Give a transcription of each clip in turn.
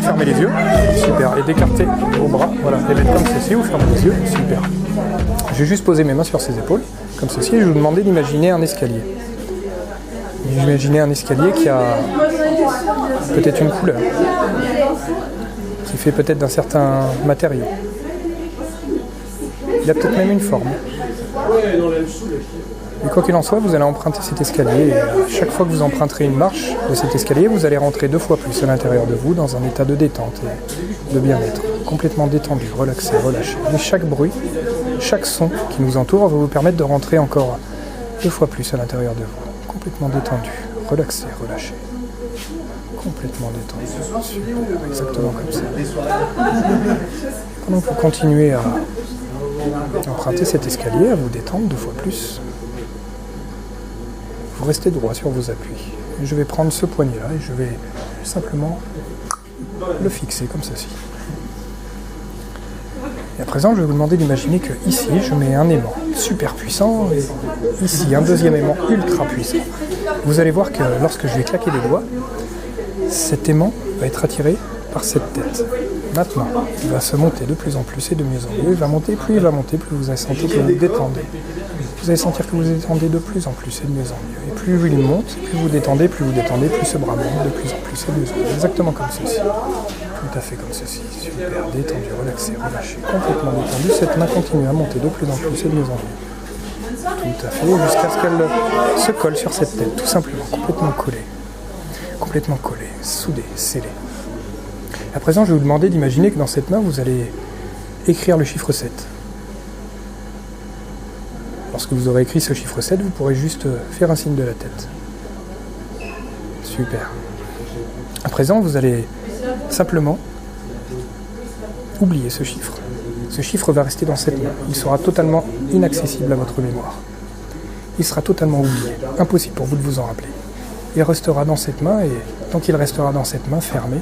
fermez les yeux. Super. Et d'écarter vos bras. Voilà. Et mettre comme ceci, vous fermez les yeux. Super. Je vais juste poser mes mains sur ses épaules, comme ceci, et je vais vous demander d'imaginer un escalier. Imaginez un escalier qui a peut-être une couleur, qui fait peut-être d'un certain matériau. Il a peut-être même une forme. Et quoi qu'il en soit, vous allez emprunter cet escalier, et chaque fois que vous emprunterez une marche de cet escalier, vous allez rentrer 2 fois plus à l'intérieur de vous dans un état de détente et de bien-être, complètement détendu, relaxé, relâché. Et chaque bruit, chaque son qui nous entoure va vous permettre de rentrer encore 2 fois plus à l'intérieur de vous, complètement détendu, relaxé, relâché, complètement détendu. Super, exactement comme ça. Pendant que vous continuez à emprunter cet escalier, à vous détendre 2 fois plus, vous restez droit sur vos appuis. Et je vais prendre ce poignet-là et je vais simplement le fixer comme ceci. Et à présent, je vais vous demander d'imaginer que ici, je mets un aimant super puissant et ici, un deuxième aimant ultra puissant. Vous allez voir que lorsque je vais claquer les doigts, cet aimant va être attiré par cette tête. Maintenant, il va se monter de plus en plus et de mieux en mieux. Il va monter, plus vous allez sentir que vous vous détendez. Vous allez sentir que vous vous détendez de plus en plus et de mieux en mieux. Et plus il monte, plus vous détendez, plus ce bras monte de plus en plus et de mieux en mieux. Exactement comme ceci. Tout à fait comme ceci. Super, détendu, relaxé, relâché, complètement détendu. Cette main continue à monter de plus en plus et de mieux en mieux. Tout à fait, jusqu'à ce qu'elle se colle sur cette tête, tout simplement, complètement collée, soudée, scellée. À présent, je vais vous demander d'imaginer que dans cette main, vous allez écrire le chiffre 7. Lorsque vous aurez écrit ce chiffre 7, vous pourrez juste faire un signe de la tête. Super. À présent, vous allez simplement oublier ce chiffre. Ce chiffre va rester dans cette main. Il sera totalement inaccessible à votre mémoire. Il sera totalement oublié. Impossible pour vous de vous en rappeler. Il restera dans cette main et tant qu'il restera dans cette main fermée,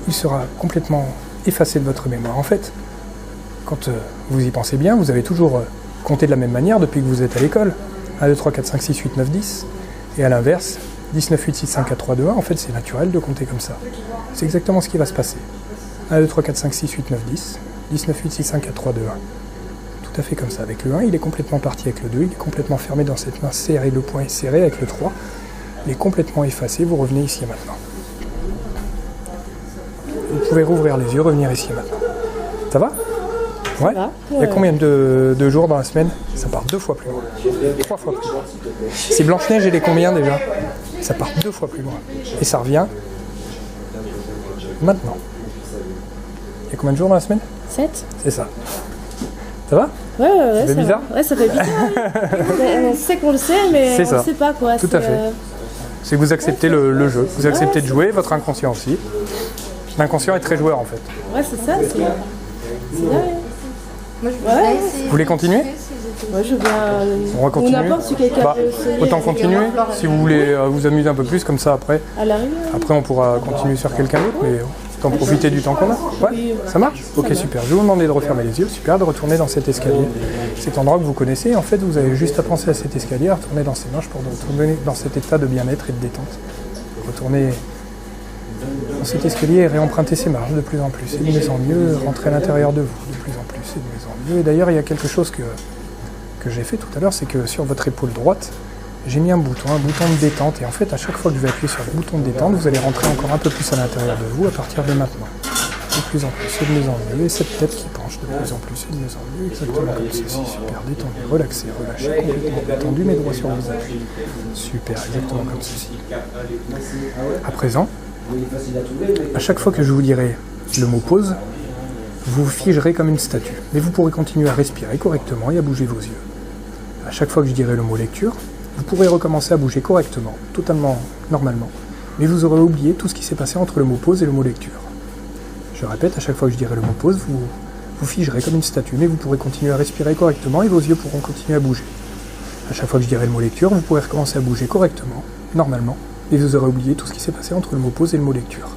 il sera complètement effacé de votre mémoire. En fait, quand vous y pensez bien, vous avez toujours compté de la même manière depuis que vous êtes à l'école. 1, 2, 3, 4, 5, 6, 8, 9, 10. Et à l'inverse, 10, 9, 8, 6, 5, 4, 3, 2, 1. En fait, c'est naturel de compter comme ça. C'est exactement ce qui va se passer. 1, 2, 3, 4, 5, 6, 8, 9, 10. 10, 9, 8, 6, 5, 4, 3, 2, 1. Tout à fait comme ça. Avec le 1, il est complètement parti avec le 2. Il est complètement fermé dans cette main serrée. Le poing est serré avec le 3. Il est complètement effacé. Vous revenez ici et maintenant. Vous pouvez rouvrir les yeux, revenir ici et maintenant. Ça va ? Ouais. Il y a combien de jours dans la semaine ? Ça part 2 fois plus loin. 3 fois plus loin. Si Blanche-Neige, elle est combien déjà ? Ça part 2 fois plus loin. Et ça revient maintenant. Il y a combien de jours dans la semaine ? 7. C'est ça. Ça va ? Ouais, ça fait bizarre ? Ouais, ça fait bizarre. On sait qu'on le sait, mais on ne sait pas quoi. Tout à fait. C'est que vous acceptez le jeu. Vous acceptez de jouer, votre inconscient aussi. L'inconscient est très joueur en fait. Ouais, c'est ça. C'est là. Moi, je voulais Vous voulez continuer ? Ouais, je veux bien. On va continuer. Ou n'importe si quelqu'un veut essayer. Autant continuer. Si vous voulez vous amuser un peu plus comme ça après. À l'arrivée. Après on pourra continuer sur quelqu'un d'autre, mais autant profiter du temps qu'on a. Ouais, ça marche ? Ok, super. Je vais vous demander de refermer les yeux. Super, de retourner dans cet escalier. Cet endroit que vous connaissez. En fait, vous avez juste à penser à cet escalier, à retourner dans ces marches pour retourner dans cet état de bien-être et de détente. Retourner dans cet escalier et réemprunter ces marches de plus en plus. Et de mieux en mieux, rentrer à l'intérieur de vous de plus en plus et de mieux en mieux. Et d'ailleurs, il y a quelque chose que j'ai fait tout à l'heure, c'est que sur votre épaule droite, j'ai mis un bouton de détente. Et en fait, à chaque fois que je vais appuyer sur le bouton de détente, vous allez rentrer encore un peu plus à l'intérieur de vous à partir de maintenant. De plus en plus et de mieux en mieux. Et cette tête qui penche de plus en plus et de mieux en mieux. Exactement comme ceci. Super, détendu, relaxé, relâché, complètement détendu, mes doigts sur vos appuis. Super, exactement comme ceci. À présent, à chaque fois que je vous dirai le mot pause, vous vous figerez comme une statue. Mais vous pourrez continuer à respirer correctement et à bouger vos yeux. À chaque fois que je dirai le mot lecture, vous pourrez recommencer à bouger correctement, totalement normalement. Mais vous aurez oublié tout ce qui s'est passé entre le mot pause et le mot lecture. Je répète, à chaque fois que je dirai le mot pause, vous figerez comme une statue, mais vous pourrez continuer à respirer correctement et vos yeux pourront continuer à bouger. À chaque fois que je dirai le mot lecture, vous pourrez recommencer à bouger correctement, normalement, et vous aurez oublié tout ce qui s'est passé entre le mot pause et le mot lecture.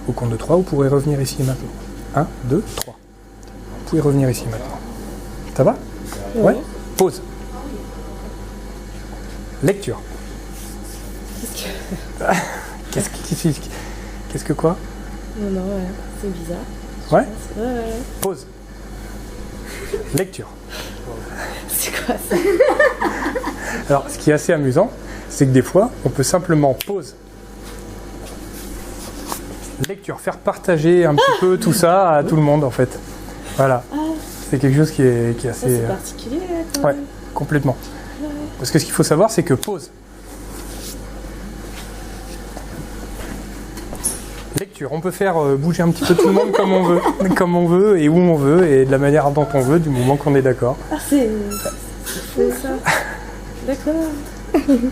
Au compte de 3, vous pourrez revenir ici et maintenant. 1, 2, 3. Vous pouvez revenir ici et maintenant. Ça va ? Ouais. Pause. Lecture. Qu'est-ce que quoi ? Non, ouais, c'est bizarre. Ouais. Ouais. Pause. Lecture. C'est quoi ça? Alors, ce qui est assez amusant, c'est que des fois, on peut simplement pause. Lecture, faire partager un petit peu tout ça à tout le monde, en fait. Voilà. C'est quelque chose qui est assez... C'est particulier, quand Ouais, même. complètement. Ouais. Parce que ce qu'il faut savoir, c'est que pause. Lecture, on peut faire bouger un petit peu tout le monde comme on veut et où on veut et de la manière dont on veut, du moment qu'on est d'accord. Ah, c'est fou ça. D'accord.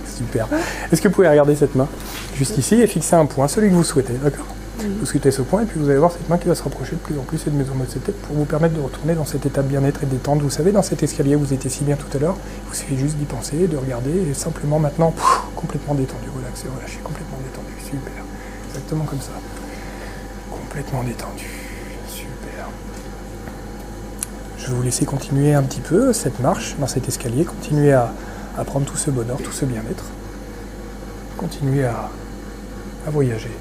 Super. Est-ce que vous pouvez regarder cette main juste ici et fixer un point, celui que vous souhaitez, d'accord? Vous souhaitez ce point et puis vous allez voir cette main qui va se rapprocher de plus en plus et de mieux en mieux de cette tête pour vous permettre de retourner dans cet état de bien-être et de détente. Vous savez, dans cet escalier où vous étiez si bien tout à l'heure, il vous suffit juste d'y penser, de regarder et simplement maintenant, complètement détendu, relaxé, relâché, complètement détendu. Super. Exactement comme ça. Complètement détendu. Super. Je vais vous laisser continuer un petit peu cette marche dans cet escalier, continuer à prendre tout ce bonheur, tout ce bien-être. Continuer à voyager.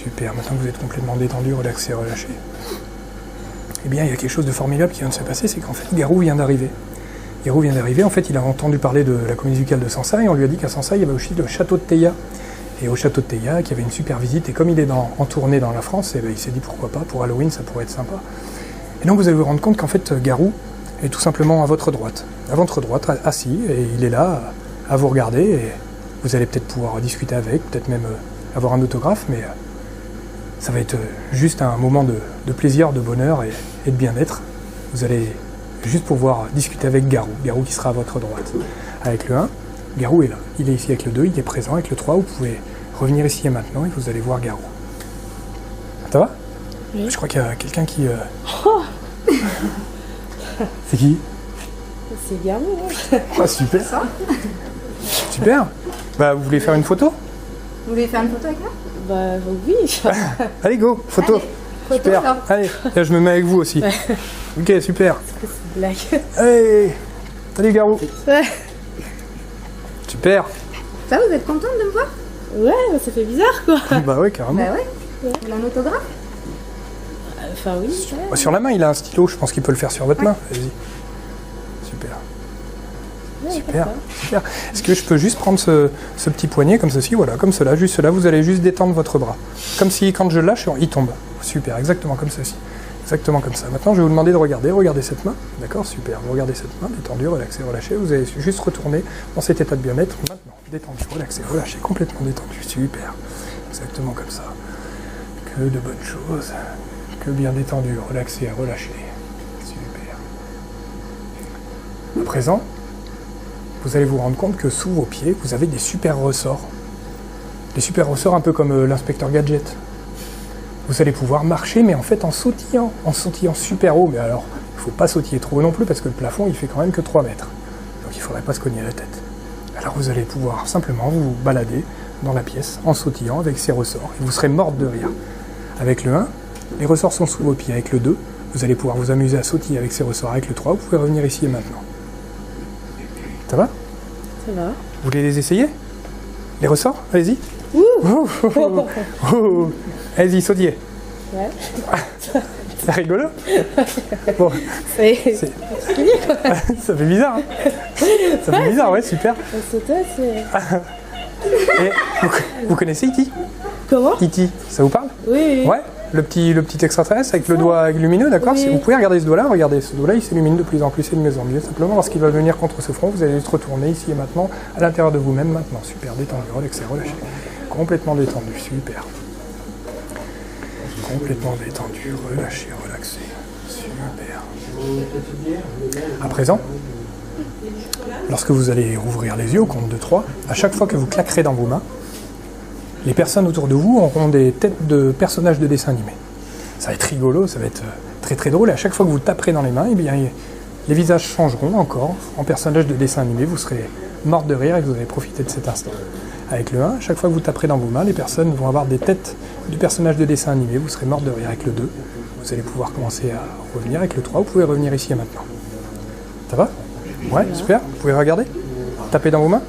Super, maintenant que vous êtes complètement détendu, relaxé, relâché. Eh bien, il y a quelque chose de formidable qui vient de se passer, c'est qu'en fait, Garou vient d'arriver. Garou vient d'arriver, en fait, il a entendu parler de la comédie musicale de Sansa, et on lui a dit qu'à Sansa, il y avait aussi le château de Teia. Et au château de Teia, qu'il y avait une super visite, et comme il est en tournée dans la France, il s'est dit pourquoi pas, pour Halloween, ça pourrait être sympa. Et donc, vous allez vous rendre compte qu'en fait, Garou est tout simplement à votre droite, assis, et il est là, à vous regarder, et vous allez peut-être pouvoir discuter avec, peut-être même avoir un autographe, mais ça va être juste un moment de plaisir, de bonheur et de bien-être. Vous allez juste pouvoir discuter avec Garou qui sera à votre droite. Avec le 1, Garou est là. Il est ici avec le 2, il est présent. Avec le 3, vous pouvez revenir ici et maintenant et vous allez voir Garou. Ça va? Oui. Je crois qu'il y a quelqu'un qui... Oh c'est qui? C'est Garou. Hein. Ah, super. Ça. Super. Bah, vous voulez faire une photo? Vous voulez faire une photo avec moi? Bah oui. Allez, go, photo. Allez, super. Alors. Allez, là, je me mets avec vous aussi. Ouais. Ok, super. C'est une blague. Allez, salut Garou. Ouais. Super. Ça, vous êtes contente de me voir? Ouais, bah, ça fait bizarre quoi. Bah ouais, carrément. Bah ouais. Vous voulez un autographe? Enfin oui. Ouais. Sur la main, il a un stylo, je pense qu'il peut le faire sur votre main. Vas-y. Super. Ouais, Super, super. Est-ce que je peux juste prendre ce petit poignet comme ceci, voilà, comme cela, juste cela, vous allez juste détendre votre bras. Comme si quand je lâche, il tombe. Super, exactement comme ceci. Exactement comme ça. Maintenant, je vais vous demander de regardez cette main. D'accord, super. Vous regardez cette main, détendu, relaxé, relâché. Vous allez juste retourner dans cet état de bien-être. Maintenant, détendu, relaxé, relâché, complètement détendu. Super. Exactement comme ça. Que de bonnes choses. Que bien détendu, relaxé, relâché. Super. À présent, vous allez vous rendre compte que sous vos pieds, vous avez des super ressorts. Des super ressorts un peu comme l'inspecteur Gadget. Vous allez pouvoir marcher, mais en fait en sautillant super haut. Mais alors, il ne faut pas sautiller trop haut non plus, parce que le plafond, il fait quand même que 3 mètres. Donc il ne faudrait pas se cogner la tête. Alors vous allez pouvoir simplement vous balader dans la pièce en sautillant avec ces ressorts. Et vous serez morte de rire. Avec le 1, les ressorts sont sous vos pieds. Avec le 2, vous allez pouvoir vous amuser à sautiller avec ces ressorts. Avec le 3, vous pouvez revenir ici et maintenant. Ça va? Ça va. Vous voulez les essayer? Les ressorts? Allez-y. Allez-y, sautillez. Ouais. C'est rigolo. Bon. Ça fait bizarre. Hein. Ça fait bizarre, ouais, super. Et vous connaissez E.T.? Comment? E.T., ça vous parle? Oui. Ouais. Le petit extraterrestre avec le doigt lumineux, d'accord? Oui. Vous pouvez regarder ce doigt-là, regardez ce doigt-là, il s'illumine de plus en plus et de mieux en mieux. Simplement, lorsqu'il va venir contre ce front, vous allez juste retourner ici et maintenant, à l'intérieur de vous-même maintenant. Super, détendu, relaxé, relâché. Complètement détendu, super. Complètement détendu, relâché, relaxé. Super. À présent, lorsque vous allez rouvrir les yeux au compte de 3, à chaque fois que vous claquerez dans vos mains, les personnes autour de vous auront des têtes de personnages de dessins animés. Ça va être rigolo, ça va être très très drôle. Et à chaque fois que vous taperez dans les mains, eh bien, les visages changeront encore en personnages de dessins animés. Vous serez morte de rire et vous allez profiter de cet instant. Avec le 1, chaque fois que vous taperez dans vos mains, les personnes vont avoir des têtes du personnage de dessin animé. Vous serez mort de rire. Avec le 2, vous allez pouvoir commencer à revenir. Avec le 3, vous pouvez revenir ici et maintenant. Ça va? Ouais, super. Vous pouvez regarder? Tapez dans vos mains.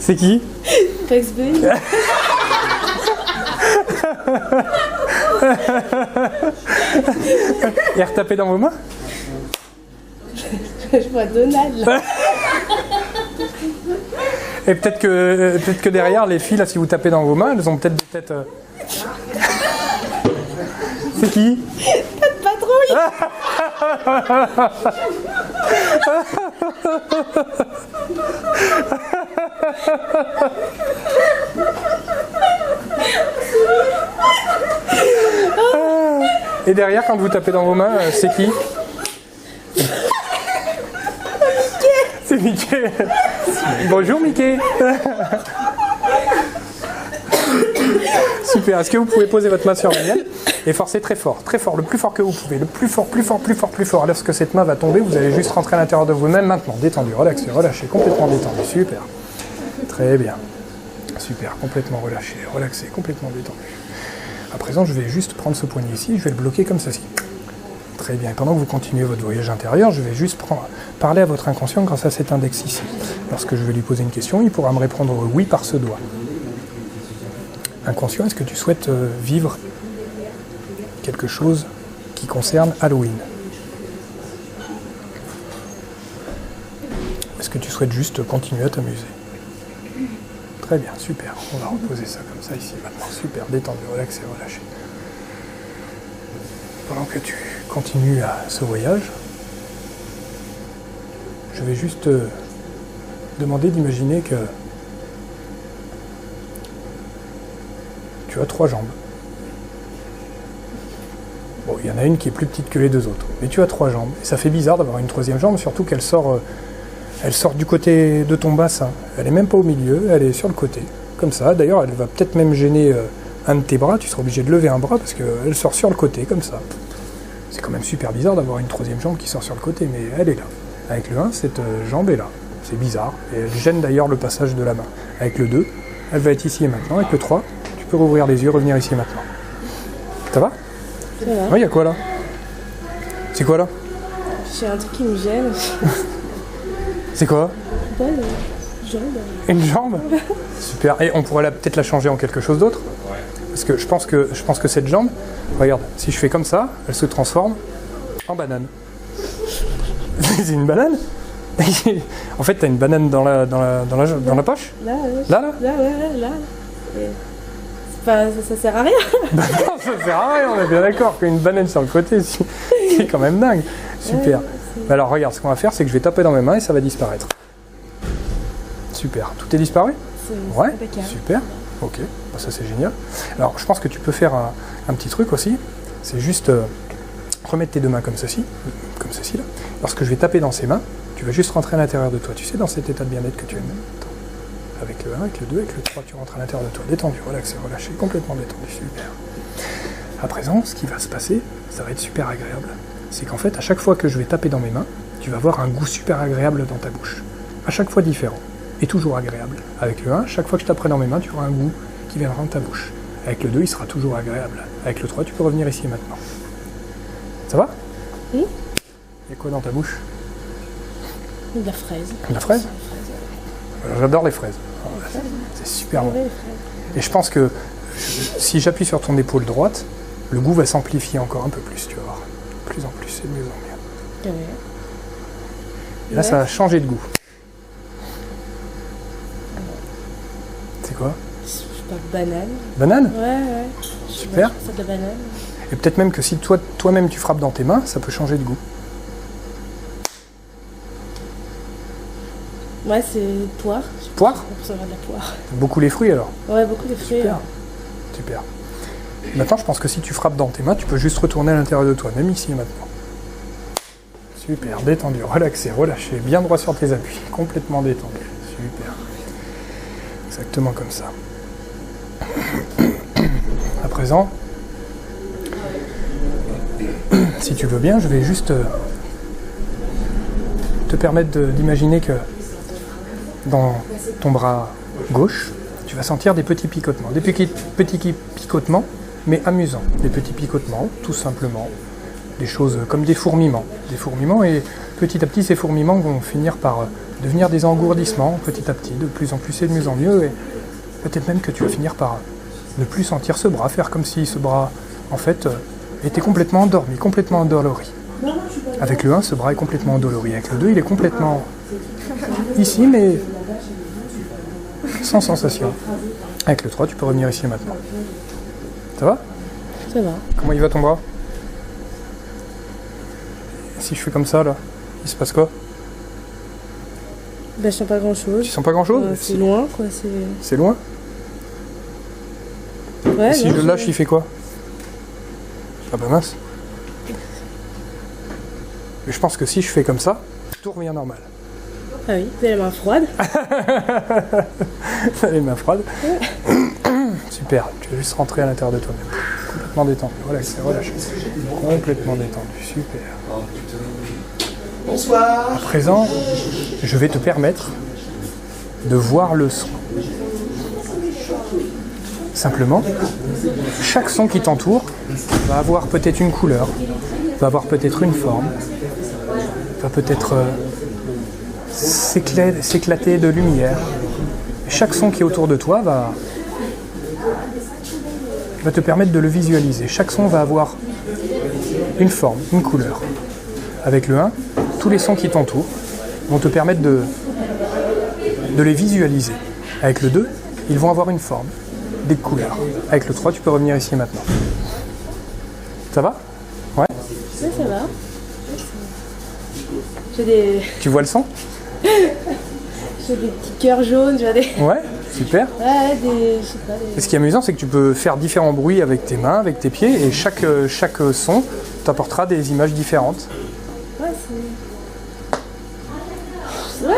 C'est qui? Rex Bunny. Et retapez dans vos mains. Je vois Donald. Là. Et peut-être que derrière, les filles, là, si vous tapez dans vos mains, elles ont peut-être des têtes... C'est qui? Pas de patrouille. Et derrière, quand vous tapez dans vos mains, c'est qui? C'est Mickey. Bonjour Mickey. Super. Est-ce que vous pouvez poser votre main sur la mienne et forcer très fort, le plus fort que vous pouvez, le plus fort, plus fort, plus fort, plus fort. Lorsque cette main va tomber, vous allez juste rentrer à l'intérieur de vous-même maintenant, détendu, relaxé, relâché, complètement détendu. Super. Très bien. Super, complètement relâché, relaxé, complètement détendu. À présent, je vais juste prendre ce poignet ici, je vais le bloquer comme ceci. Très bien. Et pendant que vous continuez votre voyage intérieur, je vais juste parler à votre inconscient grâce à cet index ici. Lorsque je vais lui poser une question, il pourra me répondre oui par ce doigt. Inconscient, est-ce que tu souhaites vivre quelque chose qui concerne Halloween? Est-ce que tu souhaites juste continuer à t'amuser? Très bien, super. On va reposer ça comme ça ici maintenant. Super, détendu, relaxé, relâché. Pendant que tu continues à ce voyage, je vais juste te demander d'imaginer que tu as 3 jambes. Bon, il y en a une qui est plus petite que les 2 autres, mais tu as 3 jambes. Et ça fait bizarre d'avoir une 3e jambe, surtout qu'elle sort du côté de ton bassin. Elle n'est même pas au milieu, elle est sur le côté, comme ça. D'ailleurs, elle va peut-être même gêner un de tes bras. Tu seras obligé de lever un bras parce qu'elle sort sur le côté, comme ça. C'est quand même super bizarre d'avoir une 3e jambe qui sort sur le côté, mais elle est là. Avec le 1, cette jambe est là. C'est bizarre, et elle gêne d'ailleurs le passage de la main. Avec le 2, elle va être ici et maintenant. Avec le 3, tu peux rouvrir les yeux, revenir ici et maintenant. Ça va? Ça va. Oui, il y a quoi là? C'est quoi là? J'ai un truc qui me gêne. C'est quoi? Bonne jambe. Une jambe? Super. Et on pourrait peut-être la changer en quelque chose d'autre? Parce que je pense que cette jambe, regarde, si je fais comme ça, elle se transforme en banane. C'est une banane? En fait, t'as une banane dans la poche? Là, ouais. Là Là. Et... ça sert à rien. Non, ça sert à rien, on est bien d'accord qu'une banane sur le côté, c'est quand même dingue. Super. Ouais, alors regarde, ce qu'on va faire, c'est que je vais taper dans mes mains et ça va disparaître. Super. Tout est disparu? Ouais, impeccable. Super. Ok, bah, ça c'est génial. Alors je pense que tu peux faire un petit truc aussi, c'est juste remettre tes 2 mains comme ceci là. Lorsque je vais taper dans ces mains, tu vas juste rentrer à l'intérieur de toi, tu sais, dans cet état de bien-être que tu aimes. Avec le 1, avec le 2, avec le 3, tu rentres à l'intérieur de toi, détendu, relaxé, relâché, complètement détendu, super. À présent, ce qui va se passer, ça va être super agréable. C'est qu'en fait, à chaque fois que je vais taper dans mes mains, tu vas avoir un goût super agréable dans ta bouche. À chaque fois différent, et toujours agréable. Avec le 1, chaque fois que je taperai dans mes mains, tu auras un goût qui viendra de ta bouche. Avec le 2, il sera toujours agréable. Avec le 3, tu peux revenir ici et maintenant. Ça va? Oui. Il y a quoi dans ta bouche? De la fraise. De la fraise? J'adore les fraises. C'est super bon. Et je pense que si j'appuie sur ton épaule droite, le goût va s'amplifier encore un peu plus, tu vas voir. De plus en plus, c'est de mieux en mieux. Et là, ça va changer de goût. C'est quoi? Je sais pas, banane. Banane? Ouais. Super. Ça de la banane. Et peut-être même que si toi-même tu frappes dans tes mains, ça peut changer de goût. Ouais, c'est poire. Poire? On peut avoir de la poire. Beaucoup les fruits alors? Ouais, beaucoup de fruits. Super. Super. Maintenant, je pense que si tu frappes dans tes mains, tu peux juste retourner à l'intérieur de toi, même ici et maintenant. Super, détendu, relaxé, relâché, bien droit sur tes appuis, complètement détendu. Super. Exactement comme ça. À présent, si tu veux bien, je vais juste te te permettre d'imaginer que dans ton bras gauche, tu vas sentir des petits picotements. Des petits picotements, mais amusants. Des petits picotements, tout simplement. Des choses comme des fourmillements. Des fourmillements, et petit à petit, ces fourmillements vont finir par devenir des engourdissements, petit à petit, de plus en plus et de mieux en mieux. Et peut-être même que tu vas finir par ne plus sentir ce bras, faire comme si ce bras, en fait, était complètement endormi, complètement endolori. Avec le 1, ce bras est complètement endolori. Avec le 2, il est complètement ici, mais sans sensation. Avec le 3, tu peux revenir ici et maintenant. Ça va? Ça va. Comment il va ton bras? Si je fais comme ça, là, il se passe quoi? Ben, je sens pas grand chose. Tu sens pas grand chose? C'est loin, quoi. C'est loin? Ouais, et si je le lâche, il fait quoi? Ah bah mince. Mais je pense que si je fais comme ça, tout revient normal. Ah oui, vous avez la main froide. T'as les mains froides. Ouais. Super, tu vas juste rentrer à l'intérieur de toi-même. Complètement détendu, relaxé, relâché. Complètement détendu, super. Bonsoir. À présent, je vais te permettre de voir le son. Simplement, chaque son qui t'entoure va avoir peut-être une couleur, va avoir peut-être une forme, va peut-être s'éclater de lumière. Chaque son qui est autour de toi va te permettre de le visualiser. Chaque son va avoir une forme, une couleur. Avec le 1, tous les sons qui t'entourent vont te permettre de les visualiser. Avec le 2, ils vont avoir une forme, des couleurs. Avec le 3, tu peux revenir ici et maintenant. Ça va? Ouais? Oui, ça va. J'ai des... Tu vois le son? J'ai des petits cœurs jaunes, j'ai des... Ouais, super. Ouais, je sais pas, Et ce qui est amusant, c'est que tu peux faire différents bruits avec tes mains, avec tes pieds, et chaque son t'apportera des images différentes. Ouais,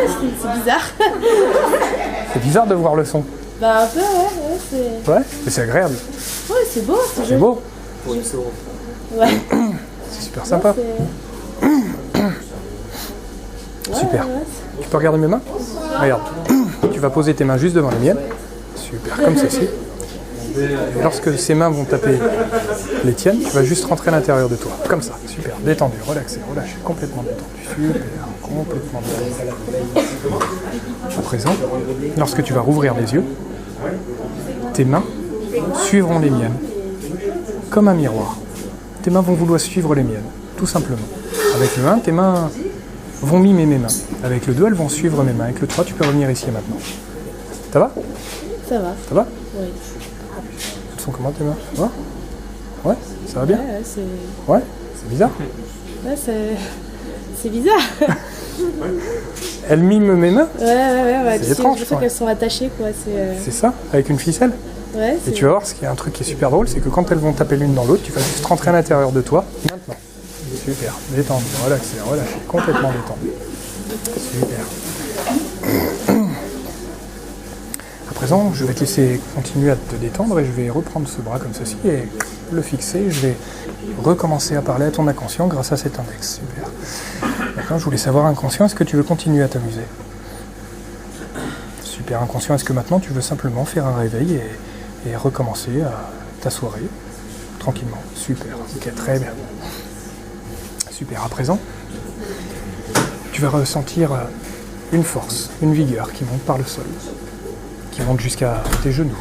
c'est bizarre. C'est bizarre de voir le son. Bah un peu, ouais, c'est... Ouais, mais c'est agréable. Ouais, c'est beau, c'est C'est joli. beau. Ouais. C'est super sympa. Ouais, Super. ouais, Tu peux regarder mes mains? Regarde. Tu vas poser tes mains juste devant les miennes. Super, comme ceci. Et lorsque ces mains vont taper les tiennes, tu vas juste rentrer à l'intérieur de toi. Comme ça. Super. Détendu, relaxé, relâché, complètement détendu. Super, complètement détendu. À présent, lorsque tu vas rouvrir les yeux, tes mains suivront les miennes. Comme un miroir. Tes mains vont vouloir suivre les miennes, tout simplement. Avec le 1, tes mains vont mimer mes mains. Avec le 2, elles vont suivre mes mains. Avec le 3, tu peux revenir ici et maintenant. Ça va? Ça va. Ça va? Oui. Elles sont comment tes mains? Ça va? Ouais? Ça va bien? Ouais, c'est... Ouais? C'est bizarre? Ouais, c'est bizarre. Elles miment mes mains? Ouais. C'est étrange, Je sais ouais. qu'elles sont attachées, quoi. C'est ça? Avec une ficelle? Ouais, Et tu vas voir, ce qui est un truc qui est super drôle, c'est que quand elles vont taper l'une dans l'autre, tu vas juste rentrer à l'intérieur de toi. Maintenant. Super. Détendu, relaxé, relâché, complètement détendu. Super. À présent, je vais te laisser continuer à te détendre et je vais reprendre ce bras comme ceci et le fixer. Je vais recommencer à parler à ton inconscient grâce à cet index. Super. Maintenant, je voulais savoir, inconscient, est-ce que tu veux continuer à t'amuser? Super. Inconscient, est-ce que maintenant tu veux simplement faire un réveil et recommencer ta soirée tranquillement? Super. Ok, très bien. Super. À présent, tu vas ressentir une force, une vigueur qui monte par le sol, qui monte jusqu'à tes genoux.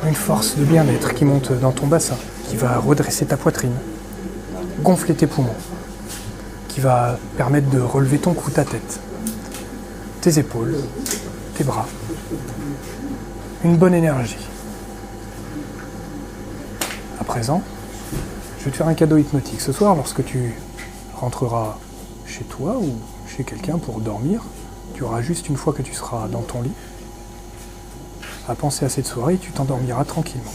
Une force de bien-être qui monte dans ton bassin, qui va redresser ta poitrine, gonfler tes poumons, qui va permettre de relever ton cou, ta tête, tes épaules, tes bras. Une bonne énergie. À présent, je vais te faire un cadeau hypnotique. Ce soir, lorsque tu rentreras chez toi ou chez quelqu'un pour dormir, tu auras juste, une fois que tu seras dans ton lit, à penser à cette soirée et tu t'endormiras tranquillement.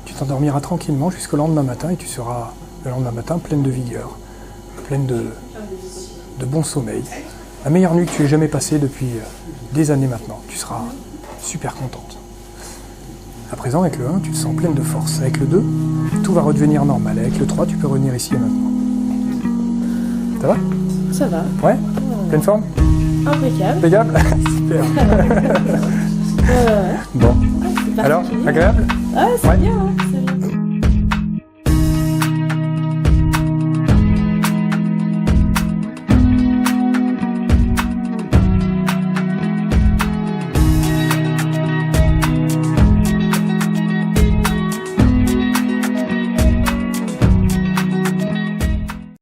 Tu t'endormiras tranquillement jusqu'au lendemain matin et tu seras, le lendemain matin, pleine de vigueur, pleine de bon sommeil. La meilleure nuit que tu aies jamais passée depuis des années maintenant. Tu seras super contente. À présent, avec le 1, tu te sens pleine de force. Avec le 2, tout va redevenir normal. Avec le 3, tu peux revenir ici et maintenant. Ça va? Ça va. Ouais. Pleine forme? Impeccable. Impeccable. Super. Ouais. Bon. C'est Alors, particulier. agréable? Ouais, c'est Ouais. bien. Hein, c'est bien.